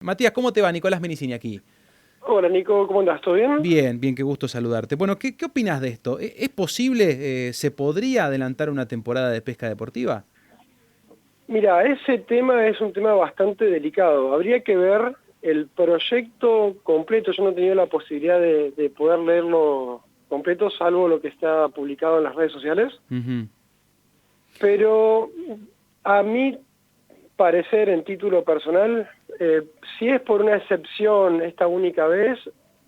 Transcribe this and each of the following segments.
Matías, ¿cómo te va? Nicolás Menicini aquí. Hola Nico, ¿cómo andás? ¿Todo bien? Bien, bien, qué gusto saludarte. Bueno, ¿qué opinas de esto? ¿Es posible, se podría adelantar una temporada de pesca deportiva? Mira, ese tema es un tema bastante delicado. Habría que ver el proyecto completo. Yo no he tenido la posibilidad de poder leerlo completo, salvo lo que está publicado en las redes sociales. Ujú. Pero a mi parecer, en título personal, si es por una excepción esta única vez,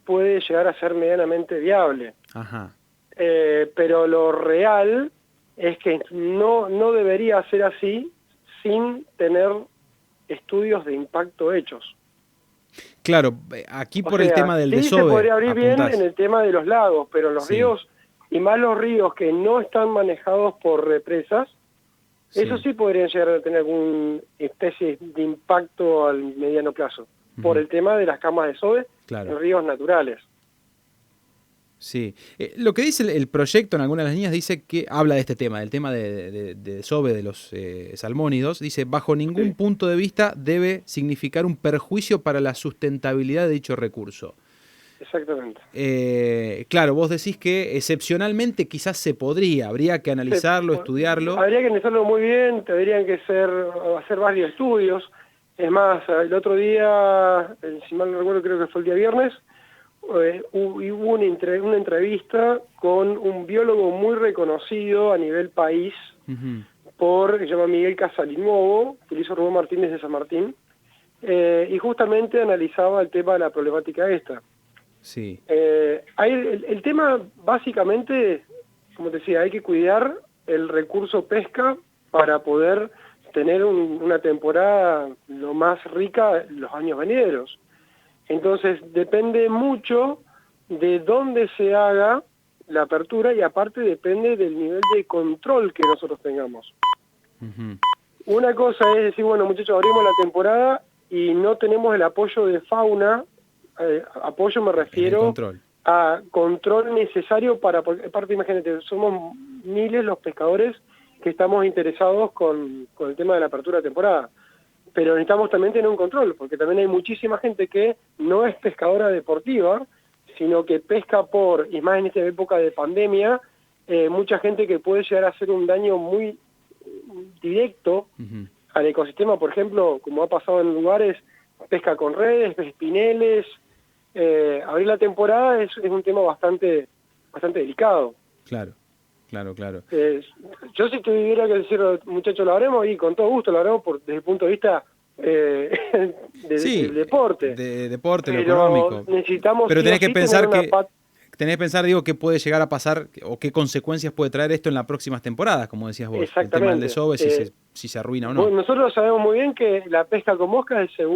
puede llegar a ser medianamente viable. Ajá. Pero lo real es que no debería ser así sin tener estudios de impacto hechos. Claro, aquí O por el sea, tema del sí se desove podría abrir bien en apuntás. el tema de los lagos, pero los Sí, ríos, y más los ríos que no están manejados por represas, eso sí. sí podrían llegar a tener alguna especie de impacto al mediano plazo, por Ujú. el tema de las camas de desove Claro. en ríos naturales. Sí. Lo que dice el proyecto en algunas de las líneas dice que habla de este tema, del tema de desove de los salmónidos. Dice, bajo ningún Sí, punto de vista debe significar un perjuicio para la sustentabilidad de dicho recurso. exactamente. Claro, vos decís que excepcionalmente quizás se podría, habría que Se- analizarlo, estudiarlo. Habría que analizarlo muy bien, tendrían que hacer varios estudios. Es más, el otro día, si mal no recuerdo, creo que fue el día viernes, hubo una entrevista con un biólogo muy reconocido a nivel país, Ujú. que se llama Miguel Casalinuovo, que lo hizo Rubén Martínez de San Martín, y justamente analizaba el tema de la problemática esta. Sí. El tema básicamente, como te decía, hay que cuidar el recurso pesca para poder tener una temporada lo más rica los años venideros. Entonces depende mucho de dónde se haga la apertura y aparte depende del nivel de control que nosotros tengamos. Ujú. Una cosa es decir, bueno muchachos, abrimos la temporada y no tenemos el apoyo de fauna, apoyo me En el refiero control. a control necesario porque aparte imagínate, somos miles los pescadores que estamos interesados con el tema de la apertura de temporada, pero necesitamos también tener un control, porque también hay muchísima gente que no es pescadora deportiva, sino que pesca y más en esta época de pandemia, mucha gente que puede llegar a hacer un daño muy directo Ujú. al ecosistema, por ejemplo, como ha pasado en lugares, pesca con redes, espineles. Abrir la temporada es un tema bastante delicado. Claro, claro, claro. Eh, yo si tuviera que decir, muchachos, lo haremos, y con todo gusto lo haremos desde el punto de vista del Sí, deporte, de deporte, lo pero económico. necesitamos Pero sí o sí tener una pata. tenés que pensar, digo, qué puede llegar a pasar o qué consecuencias puede traer esto en las próximas temporadas, como decías vos. El tema del Exactamente. desove, si se arruina o no. Bueno, nosotros sabemos muy bien que la pesca con mosca es el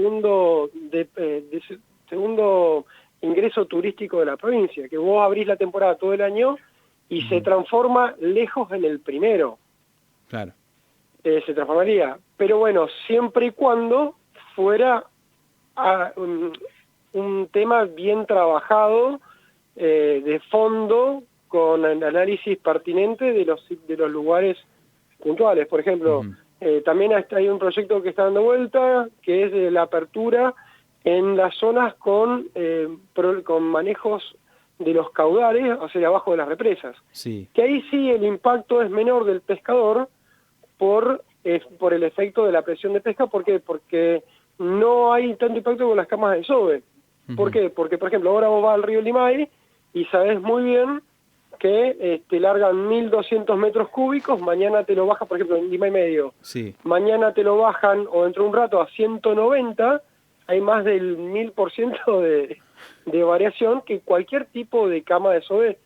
segundo ingreso turístico de la provincia, que vos abrís la temporada todo el año y se Ujú. transforma lejos en el primero, Claro. se transformaría. Pero bueno, siempre y cuando fuera un tema bien trabajado, de fondo, con el análisis pertinente de los lugares puntuales. Por ejemplo, Ujú. también hay un proyecto que está dando vuelta, que es de la apertura en las zonas con manejos de los caudales, o sea, abajo de las represas. Sí. Que ahí sí el impacto es menor del pescador por el efecto de la presión de pesca. ¿Por qué? Porque no hay tanto impacto con las camas de desove. ¿Por Ujú. qué? Porque, por ejemplo, ahora vos vas al río Limay y sabés muy bien que te largan 1.200 metros cúbicos, mañana te lo bajan, por ejemplo, en Limay Medio, Sí. mañana te lo bajan, o dentro de un rato, a 190, hay más del 1.000% de variación, que cualquier tipo de cama de desove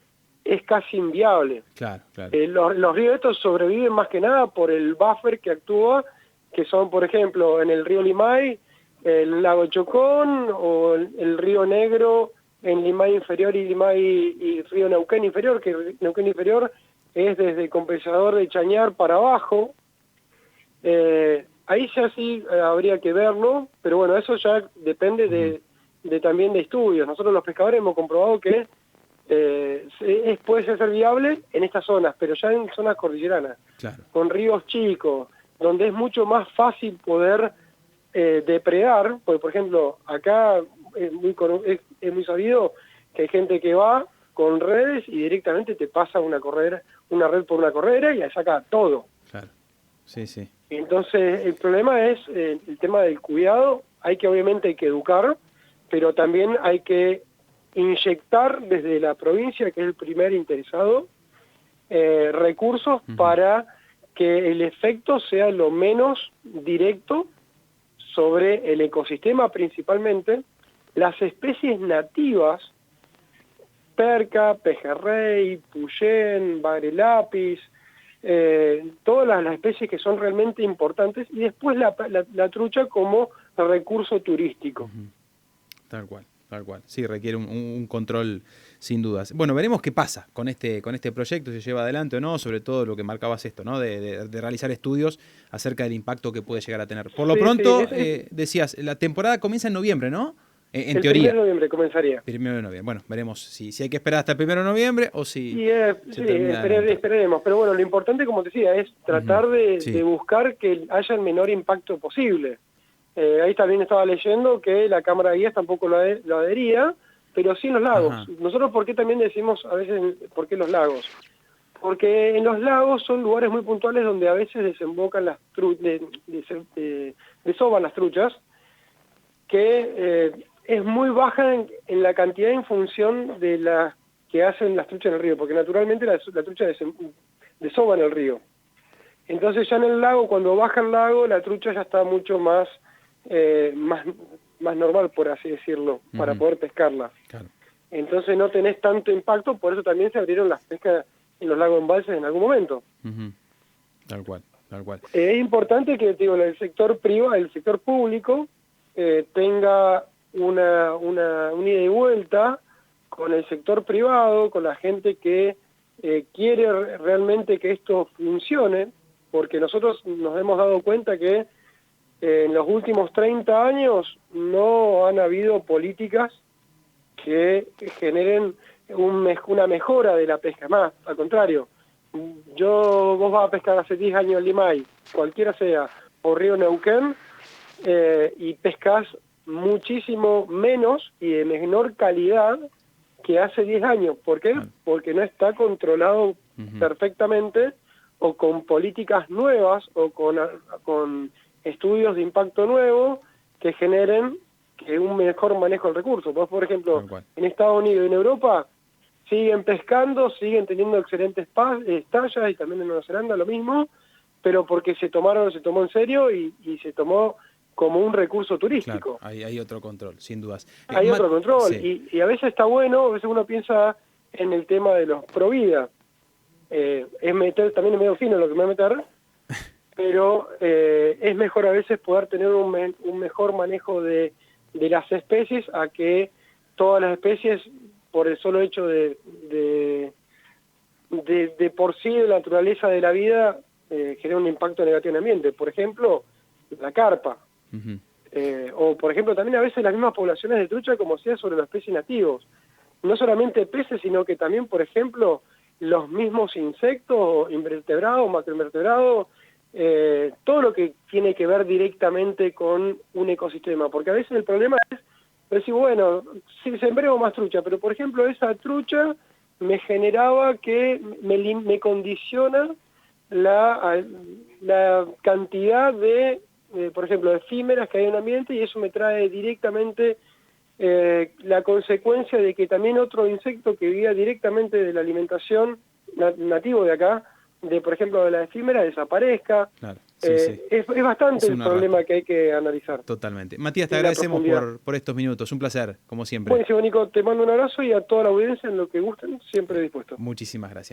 es casi inviable. Claro, claro. Los ríos estos sobreviven más que nada por el buffer que actúa, que son, por ejemplo, en el río Limay, el lago Chocón, o el río Negro en Limay Inferior y río Neuquén Inferior, que Neuquén Inferior es desde Compensador de Chañar para abajo. Ahí ya sí habría que verlo, pero bueno, eso ya depende Ujú. también de estudios. Nosotros los pescadores hemos comprobado que puede ser viable en estas zonas, pero ya en zonas cordilleranas, Claro. con ríos chicos, donde es mucho más fácil poder depredar, porque por ejemplo, acá es muy sabido que hay gente que va con redes y directamente te pasa una red por una corredera y la saca todo. Claro, sí, sí. Entonces, el problema es el tema del cuidado. Obviamente hay que educar, pero también hay que inyectar desde la provincia, que es el primer interesado, recursos para que el efecto sea lo menos directo sobre el ecosistema, principalmente las especies nativas, perca, pejerrey, puyén, bagre-lápiz, todas las especies que son realmente importantes, y después la trucha como recurso turístico. Tal cual, tal cual. Sí, requiere un control sin dudas. Bueno, veremos qué pasa con este proyecto, si se lleva adelante o no, sobre todo lo que marcabas esto, ¿no? De realizar estudios acerca del impacto que puede llegar a tener. Por lo pronto, decías, la temporada comienza en noviembre, ¿no? En teoría. El 1 de noviembre comenzaría. 1 de noviembre. Bueno, veremos si hay que esperar hasta el 1 de noviembre o si se termina. Esperaremos. Pero bueno, lo importante, como te decía, es tratar de buscar que haya el menor impacto posible. Ahí también estaba leyendo que la Cámara de Guías tampoco lo adhería, pero sí en los lagos. Ajá. Nosotros, ¿por qué también decimos a veces por qué los lagos? Porque en los lagos son lugares muy puntuales donde a veces desembocan desovan las truchas, que es muy baja en la cantidad en función de las que hacen las truchas en el río, porque naturalmente la trucha desova en el río. Entonces ya en el lago, cuando baja el lago, la trucha ya está mucho más normal, por así decirlo, para poder pescarla. Claro. Entonces no tenés tanto impacto, por eso también se abrieron las pescas en los lagos embalses en algún momento. Tal cual, tal cual. Es importante que el sector privado, el sector público, tenga una ida y vuelta con el sector privado, con la gente que quiere realmente que esto funcione, porque nosotros nos hemos dado cuenta que en los últimos 30 años no han habido políticas que generen una mejora de la pesca. Más, al contrario, vos vas a pescar hace 10 años en Limay, cualquiera sea, por Río Neuquén, y pescas muchísimo menos y de menor calidad que hace 10 años. ¿Por qué? Porque no está controlado perfectamente, o con políticas nuevas, o con estudios de impacto nuevo que generen un mejor manejo del recurso. Vos, por ejemplo, en Estados Unidos y en Europa siguen pescando, siguen teniendo excelentes tallas, y también en Nueva Zelanda lo mismo, pero porque se tomó en serio y se tomó como un recurso turístico. Claro, hay otro control, sin dudas. Hay otro control, y a veces está bueno, a veces uno piensa en el tema de los pro vida. Es meter, también es medio fino lo que me voy a meter, pero es mejor a veces poder tener un mejor manejo de las especies, a que todas las especies, por el solo hecho de por sí, de la naturaleza de la vida, genera un impacto negativo en el ambiente. Por ejemplo, la carpa. O por ejemplo también a veces las mismas poblaciones de trucha, como sea sobre los peces nativos. No solamente peces, sino que también, por ejemplo, los mismos insectos, invertebrados, macroinvertebrados, todo lo que tiene que ver directamente con un ecosistema. Porque a veces el problema es decir, bueno, sí, sembremos más trucha, pero por ejemplo esa trucha me generaba que me condiciona la cantidad de, por ejemplo, efímeras que hay en el ambiente, y eso me trae directamente la consecuencia de que también otro insecto que vivía directamente de la alimentación nativo de acá, por ejemplo, de la efímera, desaparezca. Claro. Sí. Es bastante el problema que hay que analizar. Totalmente. Matías, te agradecemos por estos minutos. Un placer, como siempre. Buenísimo, Nico. Te mando un abrazo, y a toda la audiencia, en lo que gusten, siempre dispuesto. Muchísimas gracias.